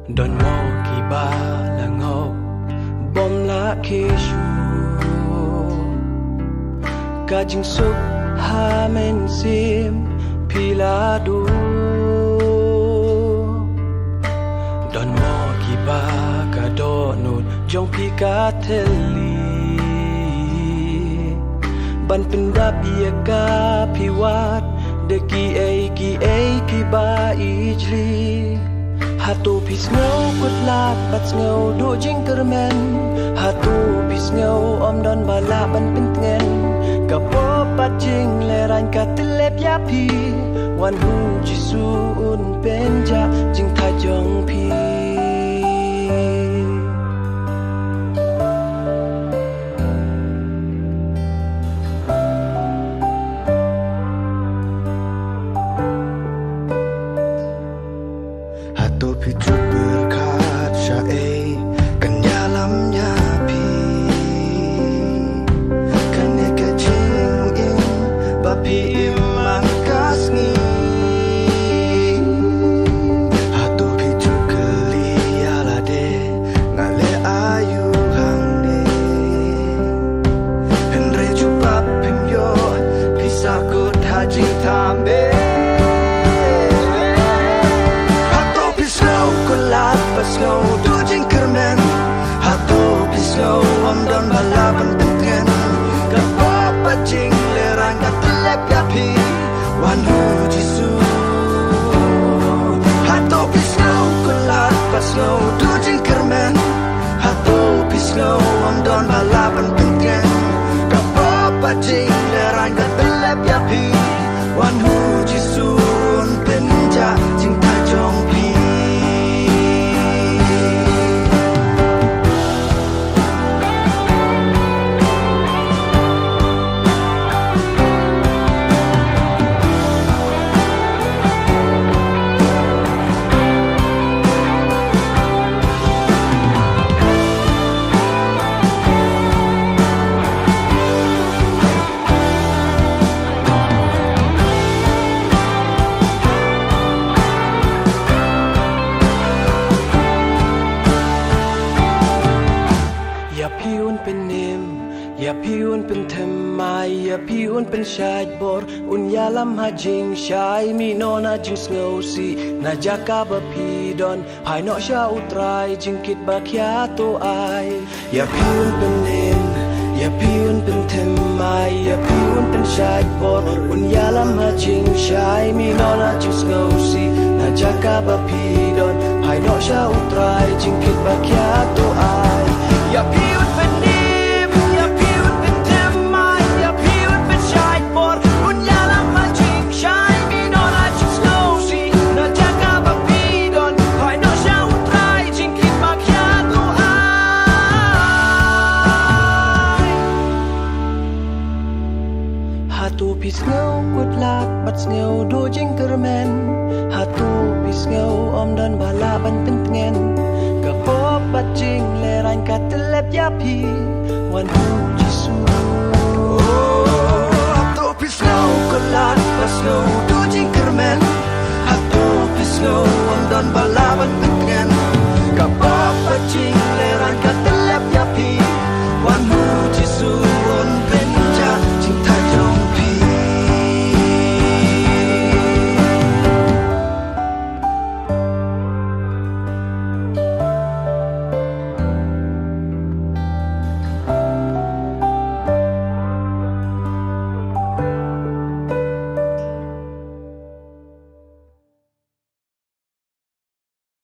Don mo kiba langok bom la keshu kajing suk ha men sim piladu Don mo kiba ka do nun jong pika teli ban pendap ia ka piwat de ki ba ijli Hatu pis ngau kut lat bat ngau do jing kermen Hatu pis ngau om don bala ban pentengen Kapo pat jing leran ka telep ya pi Wan hu jisu un penja jing tajong pi Topi juk berkat syai Kanya lamnya pi Kanya kajing in Bapi iman kasni Topi juk keliala de Ngale ayu hang de Henry juk bap pimyo Pisakut hajing tambe Pisau do jing kermen Hatu pisau om don balaban pengen Kapo pacing lerang kat telep yapi Wan hu jisu Hatu pisau kulat pisau do jing kermen Hatu pisau om don balaban pengen Kapo pacing lerang kat telep yapi Wan hu jisu penja jing tajong piอย่าพี่อุ่นเป็นเนมอย่าพี่อุ่นเป็นเทมไมอย่าพี่อุ่นเป็นชายบอร์อุ่นยาลำหาจิงชายมีโนนาจิงสเงาซีนาจากาบะพี่ดอนภายนอกชาอุตรายจิงคิดบักยาตัวอายอย่าพี่อุ่นเป็นเนมอย่าพี่อุ่นเป็นเทมไมอย่าพี่อุ่นเป็นชายบอร์อุ่นยาลำหาจิงชายมีโนนาจิงสเงาซีนาจากาบะพี่ดอนภายนอกชาอุตรายจิงคิดบักยาตัวอายอย่าพี่อุ่นเป็นนิมอย่าพี่อุ่นเป็นเทมไมอย่าพี่อุ่นเป็นชายบอร์อุ่นยาลำมาจิงชายมีโนราจิงสโนซีน่าจะกาบะพี่ดอนภายนอกชาอุตรายจิงคิดบักยาตัวอายหาตูพิสเงากุดลาดบัดเงาดูจิงกระแมนหาตูพิสเงาอมดอนบาลาบันเป็นเงนBat jing leran kat telep yapi Wan hu jisu Hatu pisau kelat pasau do jing kermen Hatu pisau om don balaban